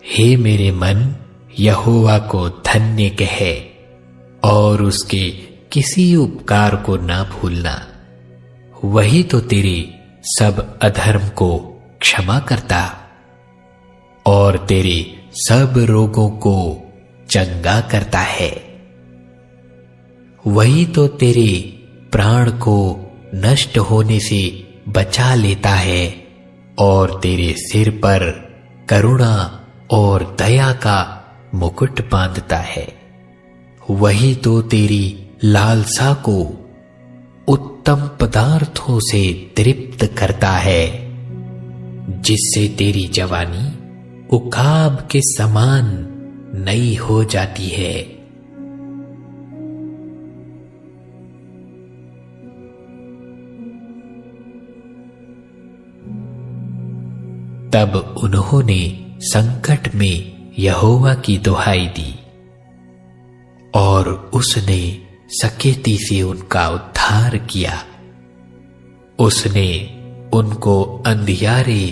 हे मेरे मन, यहोवा को धन्य कहे और उसके किसी उपकार को ना भूलना। वही तो तेरे सब अधर्म को क्षमा करता और तेरे सब रोगों को चंगा करता है। वही तो तेरे प्राण को नष्ट होने से बचा लेता है और तेरे सिर पर करुणा और दया का मुकुट बांधता है। वही तो तेरी लालसा को उत्तम पदार्थों से तृप्त करता है, जिससे तेरी जवानी उकाब के समान नई हो जाती है। तब उन्होंने संकट में यहोवा की दुहाई दी और उसने सकेती से उनका उद्धार किया। उसने उनको अंधियारे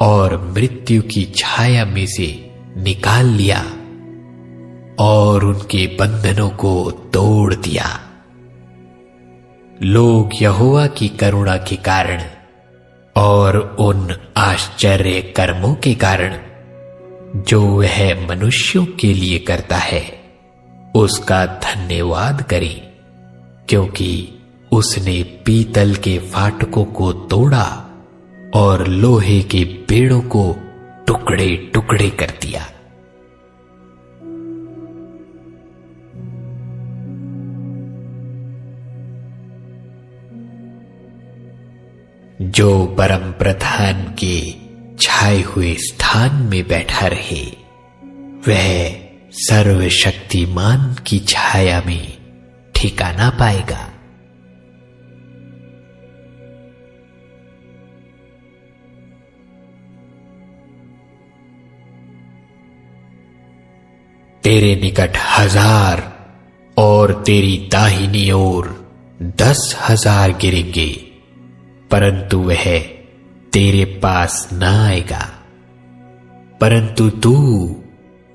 और मृत्यु की छाया में से निकाल लिया और उनके बंधनों को तोड़ दिया। लोग यहोवा की करुणा के कारण और उन आश्चर्य कर्मों के कारण जो वह मनुष्यों के लिए करता है उसका धन्यवाद करें, क्योंकि उसने पीतल के फाटकों को तोड़ा और लोहे के पेड़ों को टुकड़े टुकड़े कर दिया। जो परम प्रधान के छाए हुए स्थान में बैठा रहे वह सर्वशक्तिमान की छाया में ठिकाना पाएगा। तेरे निकट 1000 और तेरी दाहिनी ओर 10,000 गिरेंगे, परंतु वह तेरे पास न आएगा। परंतु तू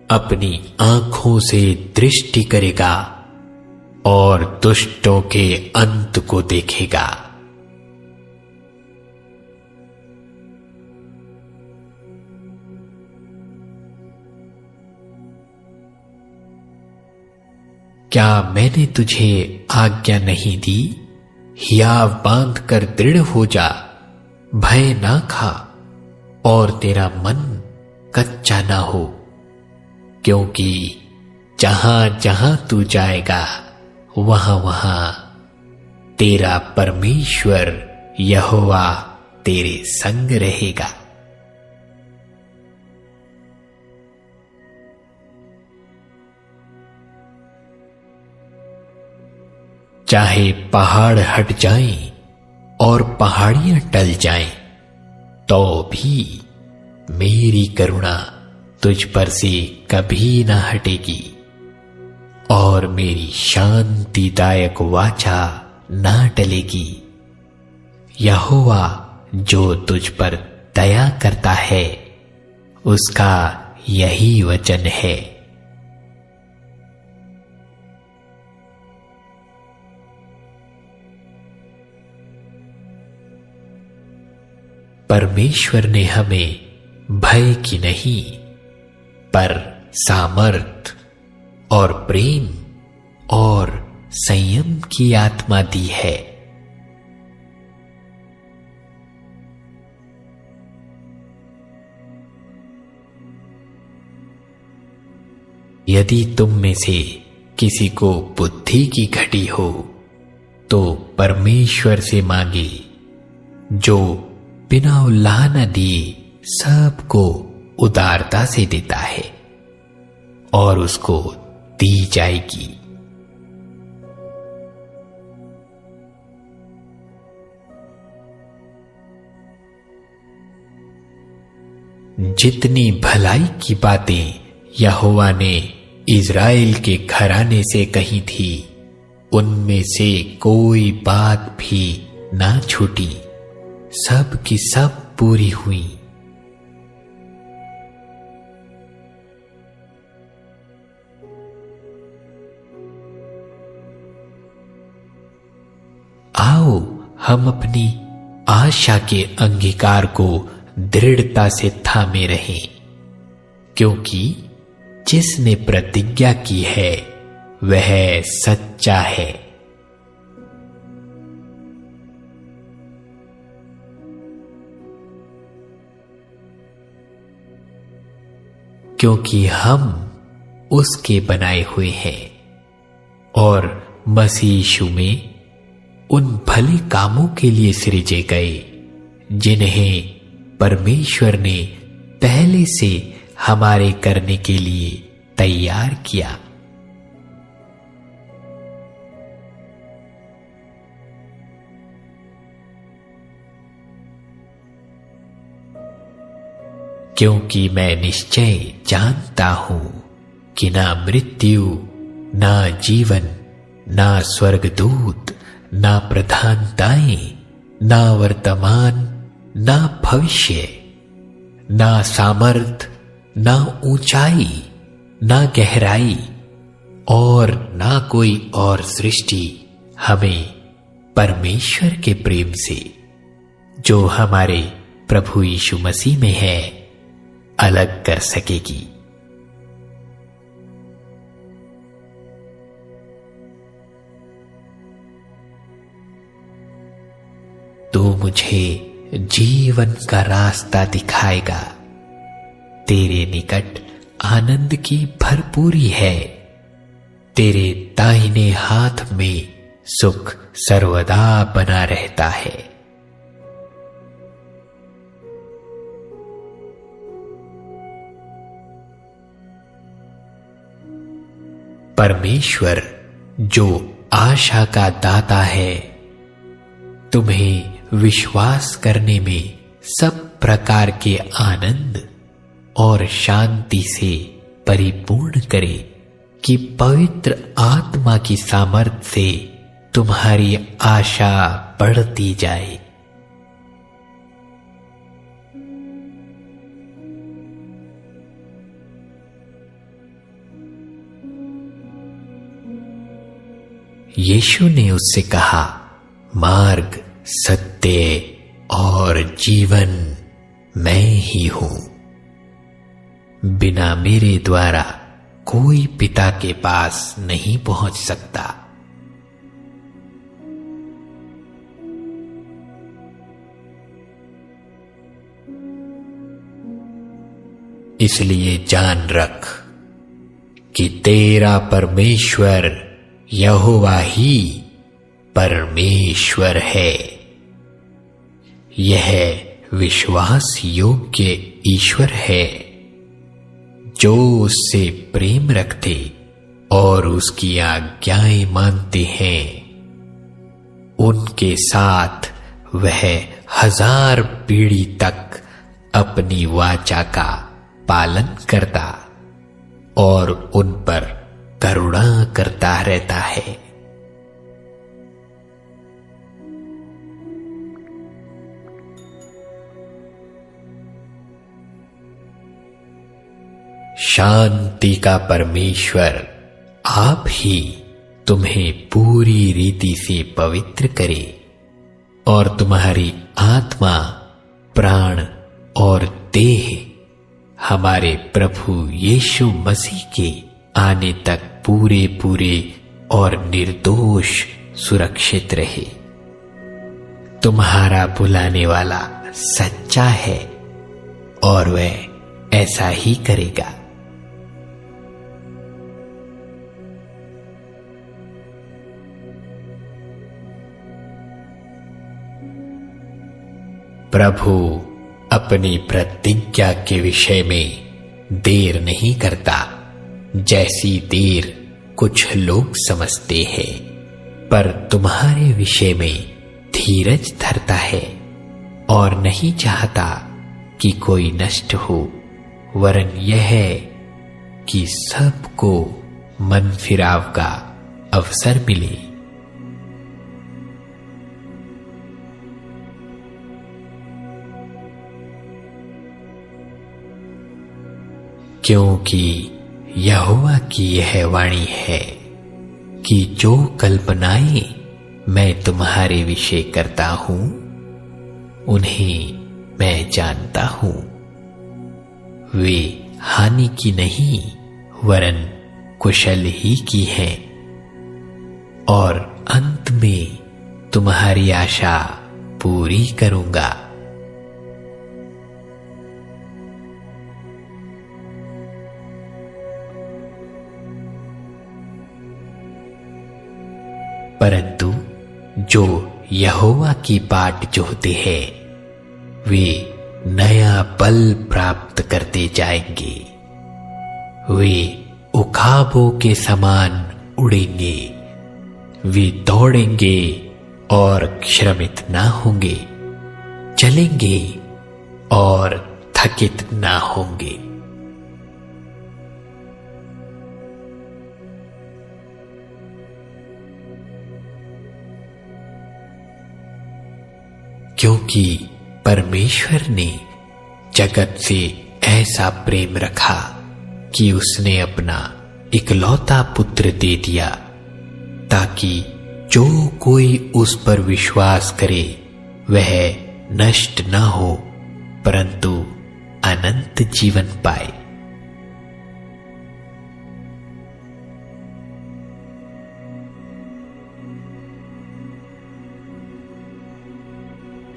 अपनी आंखों से दृष्टि करेगा और दुष्टों के अंत को देखेगा। क्या मैंने तुझे आज्ञा नहीं दी? हियाव बांध कर दृढ़ हो जा, भय ना खा और तेरा मन कच्चा ना हो, क्योंकि जहां जहां तू जाएगा वहां वहां तेरा परमेश्वर यहोवा तेरे संग रहेगा। चाहे पहाड़ हट जाएं और पहाड़ियां टल जाएं, तो भी मेरी करुणा तुझ पर से कभी न हटेगी और मेरी शांतिदायक वाचा न टलेगी। यहोवा जो तुझ पर दया करता है उसका यही वचन है। परमेश्वर ने हमें भय की नहीं पर सामर्थ और प्रेम और संयम की आत्मा दी है। यदि तुम में से किसी को बुद्धि की घटी हो तो परमेश्वर से मांगे, जो बिना उल्लाह दिए सबको उदारता से देता है और उसको दी जाएगी। जितनी भलाई की बातें यहोवा ने इज़राइल के घराने से कही थी, उनमें से कोई बात भी ना छूटी, सब की सब पूरी हुई। हम अपनी आशा के अंगीकार को दृढ़ता से थामे रहें, क्योंकि जिसने प्रतिज्ञा की है वह सच्चा है। क्योंकि हम उसके बनाए हुए हैं और मसीह यीशु में उन भले कामों के लिए सृजे गए जिन्हें परमेश्वर ने पहले से हमारे करने के लिए तैयार किया। क्योंकि मैं निश्चय जानता हूं कि ना मृत्यु, ना जीवन, ना स्वर्गदूत, ना प्रधानताएं, ना वर्तमान, ना भविष्य, ना सामर्थ, ना ऊंचाई, ना गहराई और ना कोई और सृष्टि हमें परमेश्वर के प्रेम से, जो हमारे प्रभु यीशु मसीह में है, अलग कर सकेगी। तू मुझे जीवन का रास्ता दिखाएगा। तेरे निकट आनंद की भरपूरी है। तेरे दाहिने हाथ में सुख सर्वदा बना रहता है। परमेश्वर जो आशा का दाता है, तुम्हें विश्वास करने में सब प्रकार के आनंद और शांति से परिपूर्ण करे कि पवित्र आत्मा की सामर्थ्य से तुम्हारी आशा बढ़ती जाए। यीशु ने उससे कहा, मार्ग, सत्य और जीवन मैं ही हूं। बिना मेरे द्वारा कोई पिता के पास नहीं पहुंच सकता। इसलिए जान रख कि तेरा परमेश्वर यहोवा ही परमेश्वर है। यह विश्वास योग्य ईश्वर है जो उससे प्रेम रखते और उसकी आज्ञाएं मानते हैं। उनके साथ वह 1000 पीढ़ी तक अपनी वाचा का पालन करता और उन पर करुणा करता रहता है। शांति का परमेश्वर आप ही तुम्हें पूरी रीति से पवित्र करे और तुम्हारी आत्मा, प्राण और देह हमारे प्रभु यीशु मसीह के आने तक पूरे पूरे और निर्दोष सुरक्षित रहे। तुम्हारा बुलाने वाला सच्चा है और वह ऐसा ही करेगा। प्रभु अपनी प्रतिज्ञा के विषय में देर नहीं करता, जैसी देर कुछ लोग समझते हैं, पर तुम्हारे विषय में धीरज धरता है और नहीं चाहता कि कोई नष्ट हो, वरन यह है कि सबको मन फिराव का अवसर मिले। क्योंकि यहोवा की यह वाणी है कि जो कल्पनाएं मैं तुम्हारे विषय करता हूं, उन्हें मैं जानता हूं। वे हानि की नहीं वरन कुशल ही की है, और अंत में तुम्हारी आशा पूरी करूंगा। परंतु जो यहोवा की बाट जोहते हैं वे नया बल प्राप्त करते जाएंगे। वे उखाबों के समान उड़ेंगे। वे दौड़ेंगे और श्रमित ना होंगे, चलेंगे और थकित ना होंगे। क्योंकि परमेश्वर ने जगत से ऐसा प्रेम रखा कि उसने अपना इकलौता पुत्र दे दिया, ताकि जो कोई उस पर विश्वास करे वह नष्ट न हो परंतु अनंत जीवन पाए।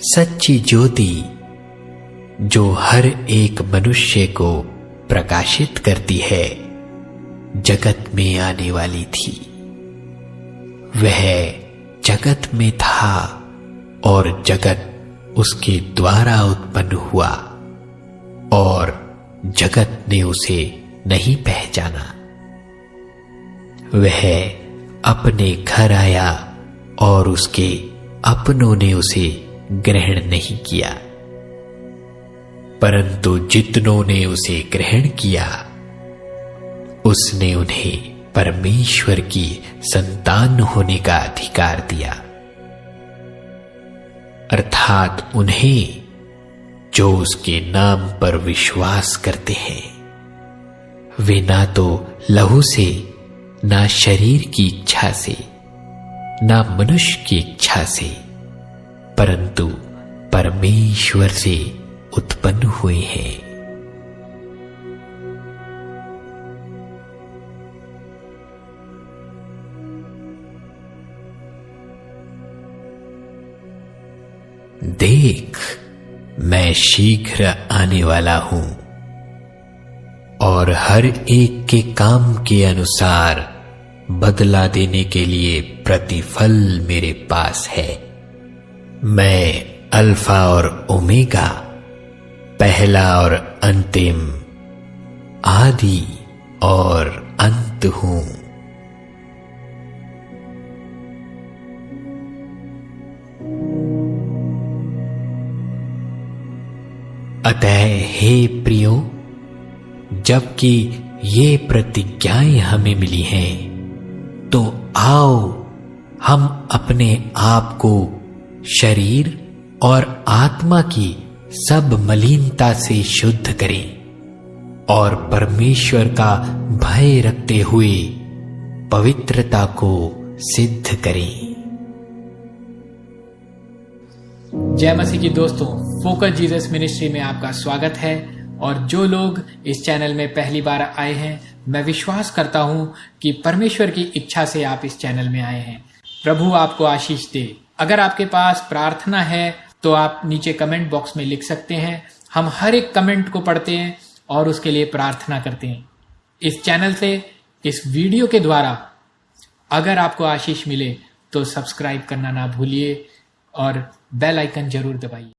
सच्ची ज्योति जो हर एक मनुष्य को प्रकाशित करती है जगत में आने वाली थी। वह जगत में था और जगत उसके द्वारा उत्पन्न हुआ और जगत ने उसे नहीं पहचाना। वह अपने घर आया और उसके अपनों ने उसे ग्रहण नहीं किया, परंतु जितनों ने उसे ग्रहण किया उसने उन्हें परमेश्वर की संतान होने का अधिकार दिया, अर्थात उन्हें जो उसके नाम पर विश्वास करते हैं। वे ना तो लहू से, ना शरीर की इच्छा से, ना मनुष्य की इच्छा से, परंतु परमेश्वर से उत्पन्न हुए हैं। देख, मैं शीघ्र आने वाला हूं और हर एक के काम के अनुसार बदला देने के लिए प्रतिफल मेरे पास है। मैं अल्फा और ओमेगा, पहला और अंतिम, आदि और अंत हूं। अतः हे प्रियो, जबकि ये प्रतिज्ञाएं हमें मिली हैं, तो आओ हम अपने आप को शरीर और आत्मा की सब मलिनता से शुद्ध करें और परमेश्वर का भय रखते हुए पवित्रता को सिद्ध करें। जय मसीह की दोस्तों, फोकस जीसस मिनिस्ट्री में आपका स्वागत है। और जो लोग इस चैनल में पहली बार आए हैं, मैं विश्वास करता हूं कि परमेश्वर की इच्छा से आप इस चैनल में आए हैं। प्रभु आपको आशीष दे। अगर आपके पास प्रार्थना है तो आप नीचे कमेंट बॉक्स में लिख सकते हैं। हम हर एक कमेंट को पढ़ते हैं और उसके लिए प्रार्थना करते हैं। इस चैनल से, इस वीडियो के द्वारा अगर आपको आशीष मिले तो सब्सक्राइब करना ना भूलिए और बेल आइकन जरूर दबाइए।